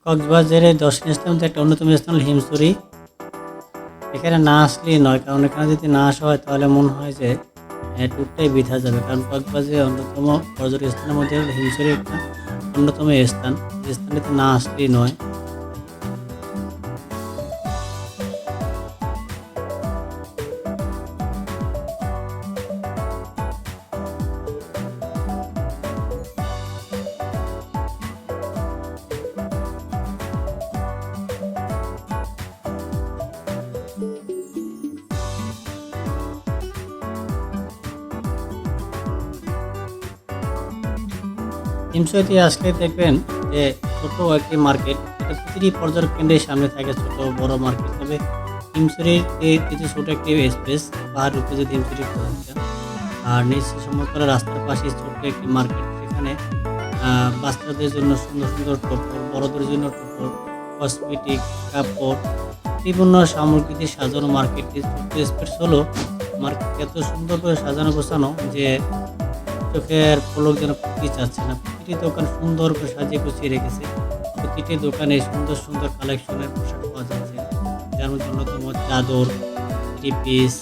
কক্সবাজারের দর্শনীয় স্থানের মধ্যে একটা অন্যতম স্থান হল হিমছড়ি। এখানে না আসলেই নয়, কারণ এখানে যদি না আসা হয় তাহলে মনে হয় যে ট্যুরটাই বৃথা যাবে। কারণ কক্সবাজারের অন্যতম পর্যটক স্থানের মধ্যে হল হিমছড়ি একটা অন্যতম স্থান, যে স্থানটিতে না আসলেই নয়। হিমছড়িতে আসলে দেখবেন যে ছোট একটি মার্কেট, এটা প্রতিটি পর্যটক কেন্দ্রের সামনে থাকে ছোট বড় মার্কেট। তবে হিমছড়ির কিছু ছোট একটি স্পেস, পাহাড় উপরে যদি হিমছড়ি পৌঁছা, আর নিচে সমতল রাস্তার পাশে ছোট্ট একটি মার্কেট। সেখানে বাচ্চাদের জন্য সুন্দর সুন্দর টোপর, বড়দের জন্য টোপর, কসমেটিক, কাপড়, বিভিন্ন সামগ্রী দিয়ে সাজানো মার্কেটটি ছোট্ট স্পেস হলো মার্কেট এত সুন্দর করে সাজানো গোছানো যে চোখের পলক যেন ফুটতে চাচ্ছে না। প্রতিটি দোকান সুন্দর করে সাজিয়ে গুছিয়ে রেখেছে। প্রতিটি দোকানে সুন্দর সুন্দর কালেকশনের পোশাক পাওয়া যাচ্ছে, যার মধ্যে অন্যতম চাদর, থ্রি পিস,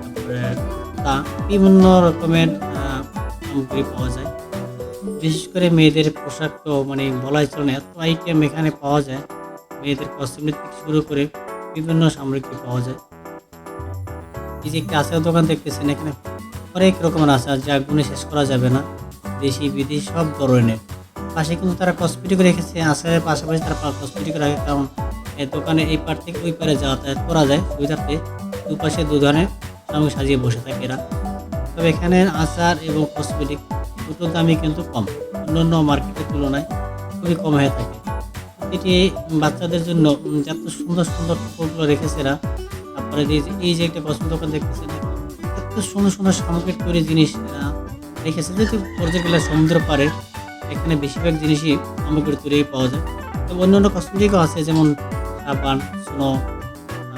তারপরে কুর্তা, বিভিন্ন রকমের সামগ্রী পাওয়া যায়। বিশেষ করে মেয়েদের পোশাক তো মানে বলাই চলে না, এত আইটেম এখানে পাওয়া যায়। মেয়েদের কসমেটিক থেকে শুরু করে বিভিন্ন সামগ্রী পাওয়া যায়। এই যে একটি আচার দোকান দেখতেছেন, এখানে অনেক রকমের আচার যা গুণে শেষ করা যাবে না, দেশি বিদেশি সব ধরনের। পাশে কিন্তু তারা কসমেটিক রেখেছে, আচারের পাশাপাশি তারা কসমেটিক রাখে, কারণ এই দোকানে এই পার থেকে ওই পারে যাতায়াত করা যায় সুবিধার্থে। দুপাশে দু ধরনের সামগ্রী সাজিয়ে বসে থাকে এরা। তবে এখানে আচার এবং কসমেটিক দুটো দামই কিন্তু কম, অন্যান্য মার্কেটের তুলনায় খুবই কম হয়ে থাকে। এটি বাচ্চাদের জন্য যত সুন্দর সুন্দর টোপগুলো রেখেছে এরা। তারপরে এই যে একটা কসমেটিক দোকান দেখতেছেন, এত সুন্দর সুন্দর সামগ্রিক তৈরি জিনিস রেখেছে। যেহেতু পর্যটকরা সমুদ্র পাড়ে, এখানে বেশিরভাগ জিনিসই সামগ্রী তৈরি পাওয়া যায়। তবে অন্যান্য কসমেটিকও আছে, যেমন সাবান, স্নো,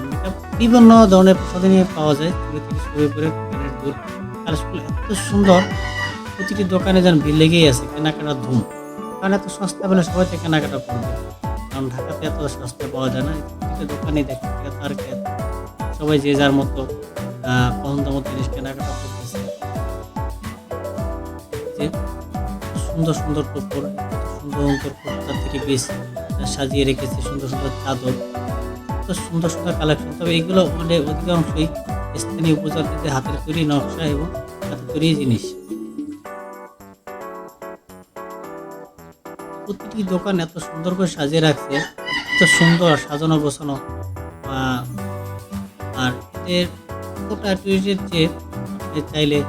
মেকআপ, বিভিন্ন ধরনের প্রসাধনী পাওয়া যায়। এগুলো থেকে শুরু করে কানের দুল, কালারফুল এত সুন্দর। প্রতিটি দোকানে যেন ভিড় লেগেই আছে, কেনাকাটার ধুম। কারণ এত সস্তা পেলে সবাই তো কেনাকাটা করবে, কারণ ঢাকাতে এত সস্তা পাওয়া যায় না। প্রতিটা দোকানে দেখে তার সবাই যে যার মতো পছন্দ মতো জিনিস কেনাকাটা করতেছে। যে সুন্দর সুন্দর টোপর, সুন্দর সুন্দর কুর্তা থেকে পিস সাজিয়ে রেখেছে, সুন্দর সুন্দর চাদর, এত সুন্দর সুন্দর কালেকশন। তবে এগুলো অধিকাংশই স্থানীয় উপজাতিদের হাতের তৈরি নকশা এবং হাতের তৈরি জিনিস। প্রতিটি দোকান এত সুন্দর করে সাজিয়ে রাখছে, এত সুন্দর সাজানো গোছানো। আর এদের কতটা টুরিস্টের যে আপনি চাইলে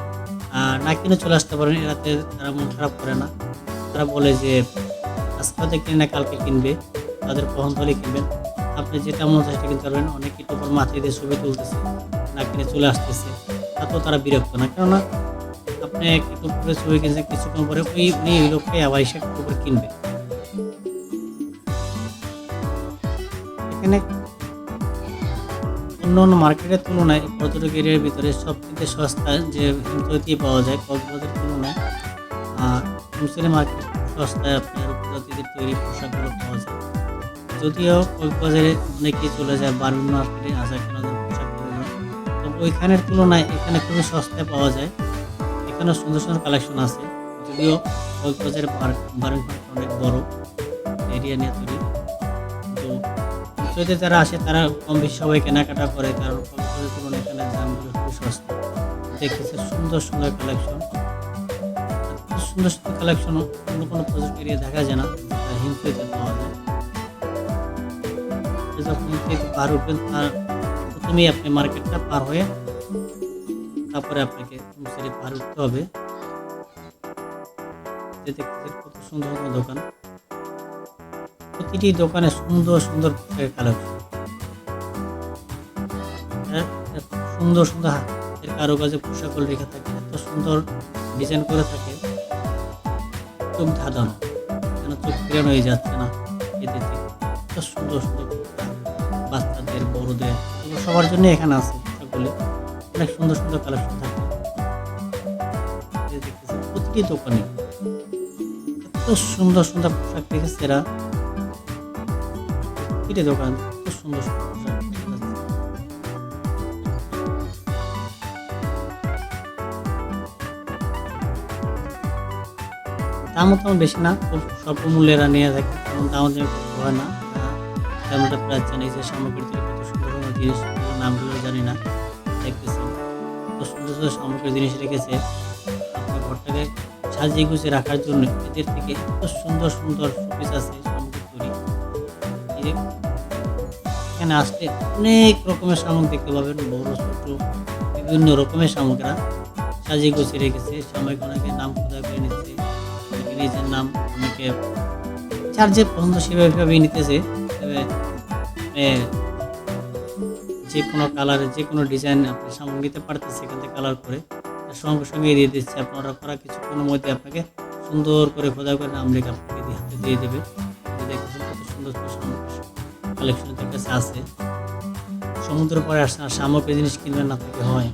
না কিনে চলে আসতে পারেন, এরাতে তারা মন খারাপ করে না। তারা বলে যে আজকে কিনে না কালকে কিনবে, তাদের পছন্দ হলে কিনবেন। আপনি যেটা মন চায় সেটা কিনতে পারবেন। অনেকে টোপর মাথায় দিয়ে ছবি তুলতেছে, না কিনে চলে আসতেছে, তাতেও তারা বিরক্ত না। কেননা আপনি একটি টোপরের ছবি কিনছেন, কিছুক্ষণ পরে ওই লোকটাই আবার এসে টোপর কিনবে। এখানে অন্য অন্য মার্কেটের তুলনায় পর্যটক এরিয়ার ভিতরে সবথেকে সস্তা যে হিমছড়িতেই পাওয়া যায় কক্সবাজারের তুলনায়। আর হিমছড়ি মার্কেট সস্তায় আপনার উপজাতিদের তৈরি পোশাকগুলো পাওয়া যায়। যদিও কক্সবাজারে অনেকেই চলে যায় বার্মিং মার্কেটে আচার কেনার জন্য, পোশাক কেনার জন্য, তবে ওইখানের তুলনায় এখানে খুবই সস্তায় পাওয়া যায়। এখানে সুন্দর সুন্দর কালেকশন আছে। যদিও কক্সবাজারের বার্মিং মার্কেট অনেক বড় এরিয়া নিয়ে তৈরি, কিন্তু হিমছড়িতে যারা আসে তারা কম বেশি সবাই কেনাকাটা করে, কারণ কক্সবাজারের তুলনায় এখানে দামগুলো খুবই সস্তা। দেখতেছে সুন্দর সুন্দর কালেকশন, সুন্দর সুন্দর কালেকশন অন্য কোনো প্রজেক্ট এরিয়া দেখা যায় না, যেটা হিমছড়িতে পাওয়া যায়। যখন হিমছড়িতে পার উঠবেন, তার প্রথমেই আপনি মার্কেটটা পার হয়ে তারপরে আপনাকে হিমছড়ি পার উঠতে হবে। যে দেখতেছেন কত সুন্দর সুন্দর দোকান, প্রতিটি দোকানে সুন্দর সুন্দর পোশাকের কালেকশন, সুন্দর সুন্দর হাতের কারুকাজে পোশাকগুলো রেখে থাকে, এত সুন্দর ডিজাইন করে থাকে, চোখ ধাঁধানো, যেন চোখ ফিরানো হয়ে যাচ্ছে না এদের থেকে। এত সুন্দর সুন্দর বাচ্চাদের, বড়দের, সবার জন্য এখানে আছে পোশাকগুলি। অনেক সুন্দর সুন্দর কালেকশন থাকে প্রতিটি দোকানে, এত সুন্দর সুন্দর পোশাক রেখেছে এরা। প্রতিটি দোকান খুব সুন্দর সুন্দর পোশাক দেখা যাচ্ছে। দামও তেমন বেশি না, খুব স্বল্প মূল্যে এরা নিয়ে থাকে, তেমন দামও দামি করতে হয় না। তেমন একটা প্রাইস জানি যে সামগ্রী থেকে কত সুন্দর সুন্দর জিনিস, নামগুলো জানি না, দেখতেছেন কত সুন্দর সুন্দর সামগ্রী জিনিস রেখেছে আপনার ঘরটাকে সাজিয়ে গুছিয়ে রাখার জন্য। এদের থেকে এত সুন্দর সুন্দর শোপিস আছে সামগ্রী তৈরি। এই যে এখানে আসলে অনেক রকমের সামগ্রী দেখতে পাবেন, বড় ছোট বিভিন্ন রকমের সামগ্রীরা সাজিয়ে গুছিয়ে রেখেছে। সাময়িক অনেকে নাম খোদাই করে নিচ্ছে, অনেকে নিজের নাম, অনেকে যার যে পছন্দ সেভাবেই নিতেছে। তবে এ যে কোনো কালারে যে কোনো ডিজাইন আপনি সামগ্রী নিতে পারতেছে এখান থেকে কালার করে, তার সঙ্গে সঙ্গে দিয়ে দিচ্ছে। আপনার অর্ডার করা কিছুক্ষণের মধ্যে আপনাকে সুন্দর করে খোদাই করে নাম লিখে আপনাকে হাতে দিয়ে দেবে। দেখতেছেন কত সুন্দর সুন্দর সামগ্রী কালেকশন তার কাছে আছে। সমুদ্রের পরে আসছে আর সামগ্রী জিনিস কিনবেন না থেকে হয়।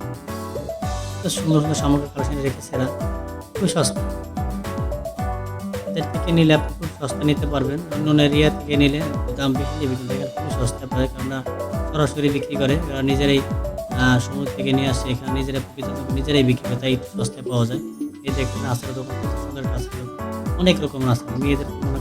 এত সুন্দর সুন্দর সামগ্রী কালেকশন রেখেছে এরা, খুবই সস্তা। এদের থেকে নিলে আপনি খুব সস্তা নিতে পারবেন। অন্য এরিয়া থেকে নিলে একটু দাম বেশি নেবে, কিন্তু এখানে খুবই সস্তা পায়, কারণ সরাসরি বিক্রি করে এরা নিজেরাই। সমুদ্র থেকে নিয়ে আসে, এখানে নিজেরাই প্রকৃত নিজেরাই বিক্রি করে, তাই একটু সস্তায় পাওয়া যায়। এই দেখবেন আচারের দোকান, কত সুন্দর একটা আচারের দোকান, অনেক রকমের আচার, মেয়েদের কোনো না